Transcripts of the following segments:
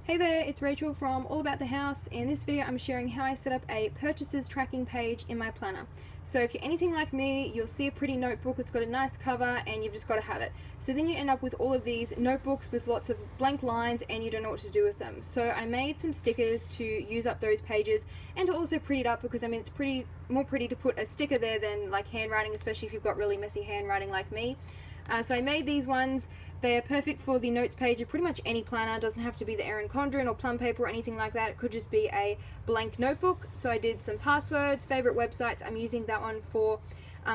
Hey there, it's Rachel from All About the House. In this video I'm sharing how I set up a purchases tracking page in my planner. So if you're anything like me, you'll see a pretty notebook, it's got a nice cover and you've just got to have it. So then you end up with all of these notebooks with lots of blank lines and you don't know what to do with them. So I made some stickers to use up those pages and to also pretty it up because I mean it's more pretty to put a sticker there than like handwriting, especially if you've got really messy handwriting like me. So I made these ones. They're perfect for the notes page of pretty much any planner. It doesn't have to be the Erin Condren or plum paper or anything like that. It could just be a blank notebook. So I did some passwords, favorite websites. I'm using that one for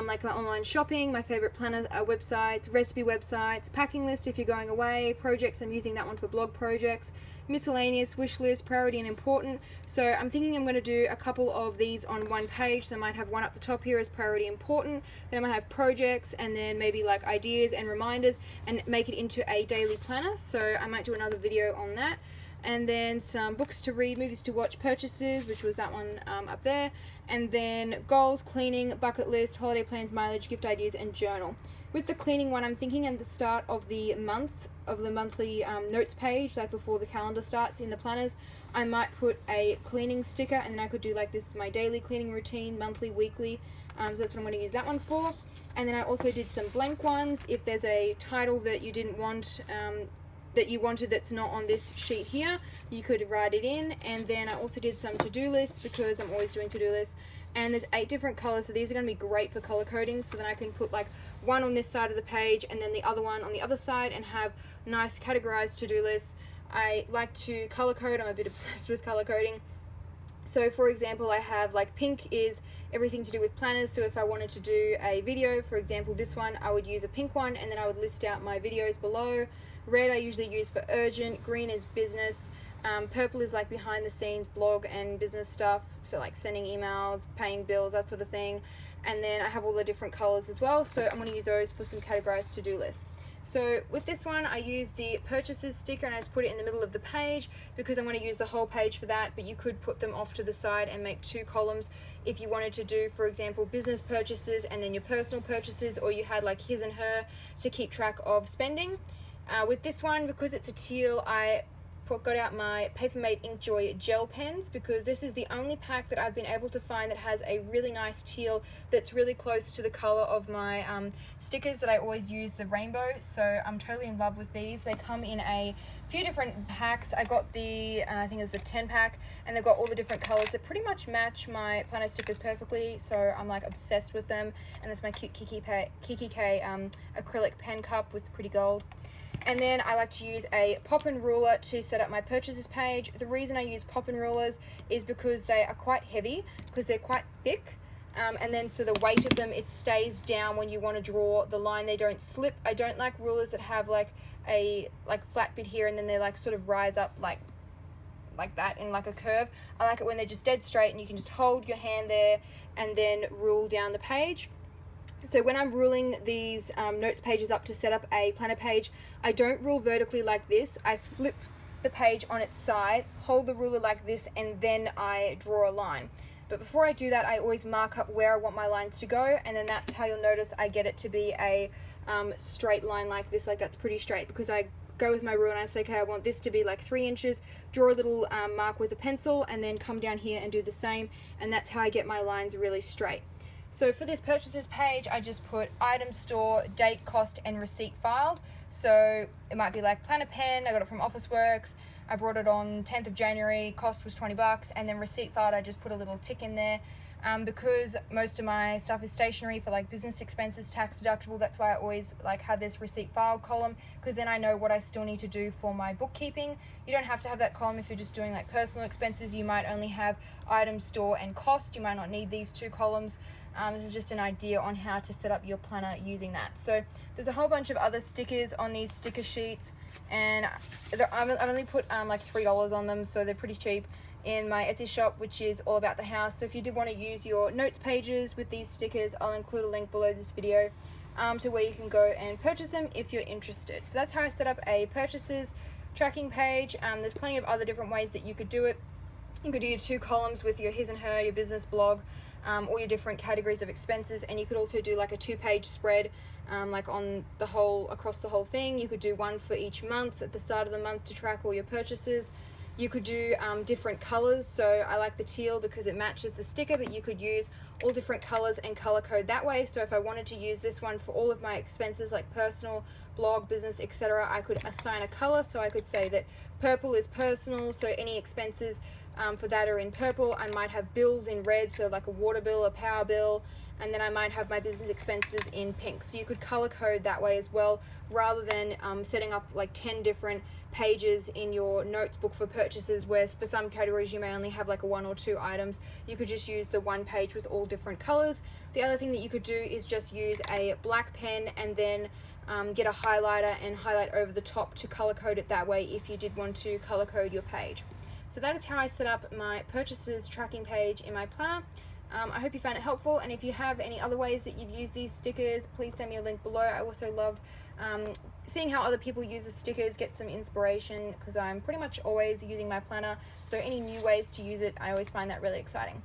like my online shopping, my favorite planner websites, recipe websites, packing list if you're going away, projects. I'm using that one for blog projects, miscellaneous, wish list, priority and important. So I'm thinking I'm going to do a couple of these on one page. So I might have one up the top here as priority important, then I might have projects and then maybe like ideas and reminders and make it into a daily planner. So I might do another video on that. And then some books to read, movies to watch, purchases, which was that one up there, and then goals, cleaning, bucket list, holiday plans, mileage, gift ideas, and journal. With the cleaning one, I'm thinking at the start of the month, of the monthly notes page, like before the calendar starts in the planners, I might put a cleaning sticker, and then I could do like this is my daily cleaning routine, monthly, weekly, so that's what I'm going to use that one for. And then I also did some blank ones. If there's a title that you didn't want, that you wanted that's not on this sheet here, you could write it in. And then I also did some to-do lists because I'm always doing to-do lists, and there's 8 different colors, so these are going to be great for color coding. So then I can put like one on this side of the page and then the other one on the other side and have nice categorized to-do lists. I like to color code. I'm a bit obsessed with color coding. So for example, I have like pink is everything to do with planners. So if I wanted to do a video, for example this one, I would use a pink one and then I would list out my videos below. Red I usually use for urgent, green is business, purple is like behind the scenes blog and business stuff, so like sending emails, paying bills, that sort of thing. And then I have all the different colors as well, so I'm going to use those for some categorized to-do lists. So with this one I use the purchases sticker and I just put it in the middle of the page because I'm going to use the whole page for that, but you could put them off to the side and make 2 columns if you wanted to do, for example, business purchases and then your personal purchases, or you had like his and her to keep track of spending. With this one, because it's a teal, I got out my Papermate Inkjoy gel pens because this is the only pack that I've been able to find that has a really nice teal that's really close to the color of my stickers that I always use, the rainbow. So I'm totally in love with these. They come in a few different packs. I got the I think it's the 10 pack, and they've got all the different colors that pretty much match my planner stickers perfectly, so I'm like obsessed with them. And it's my cute Kiki K acrylic pen cup with pretty gold. And then I like to use a Poppin ruler to set up my purchases page. The reason I use Poppin rulers is because they are quite heavy, because they're quite thick. And then so the weight of them, it stays down when you want to draw the line. They don't slip. I don't like rulers that have like a flat bit here and then they like sort of rise up like that in like a curve. I like it when they're just dead straight and you can just hold your hand there and then rule down the page. So when I'm ruling these notes pages up to set up a planner page, I don't rule vertically like this. I flip the page on its side, hold the ruler like this, and then I draw a line. But before I do that, I always mark up where I want my lines to go, and then that's how you'll notice I get it to be a straight line like this, like that's pretty straight, because I go with my ruler and I say, okay, I want this to be like 3 inches, draw a little mark with a pencil, and then come down here and do the same, and that's how I get my lines really straight. So for this purchases page, I just put item store, date, cost, and receipt filed. So it might be like planner pen, I got it from Officeworks, I brought it on 10th of January, cost was 20 bucks, and then receipt filed, I just put a little tick in there. Because most of my stuff is stationary for like business expenses, tax deductible, that's why I always like have this receipt filed column, because then I know what I still need to do for my bookkeeping. You don't have to have that column if you're just doing like personal expenses. You might only have item, store, and cost. You might not need these 2 columns. This is just an idea on how to set up your planner using that. So there's a whole bunch of other stickers on these sticker sheets, and I've only put like $3 on them, so they're pretty cheap, in my Etsy shop, which is All About the House. So if you did want to use your notes pages with these stickers, I'll include a link below this video to where you can go and purchase them if you're interested. So that's how I set up a purchases tracking page. There's plenty of other different ways that you could do it. You could do your 2 columns with your his and her, your business blog, all your different categories of expenses, and you could also do like a 2-page spread like on the whole, across the whole thing. You could do one for each month at the start of the month to track all your purchases. You could do different colors, so I like the teal because it matches the sticker, but you could use all different colors and color code that way. So if I wanted to use this one for all of my expenses like personal, blog, business, etc., I could assign a color. So I could say that purple is personal, so any expenses for that are in purple. I might have bills in red, so like a water bill, a power bill, and then I might have my business expenses in pink. So you could color code that way as well, rather than setting up like 10 different pages in your notes book for purchases, where for some categories you may only have like 1 or 2 items. You could just use the one page with all different colors. The other thing that you could do is just use a black pen and then get a highlighter and highlight over the top to color code it that way if you did want to color code your page. So that is how I set up my purchases tracking page in my planner. I hope you found it helpful, and if you have any other ways that you've used these stickers, please send me a link below. I also love seeing how other people use the stickers, get some inspiration, because I'm pretty much always using my planner, so any new ways to use it, I always find that really exciting.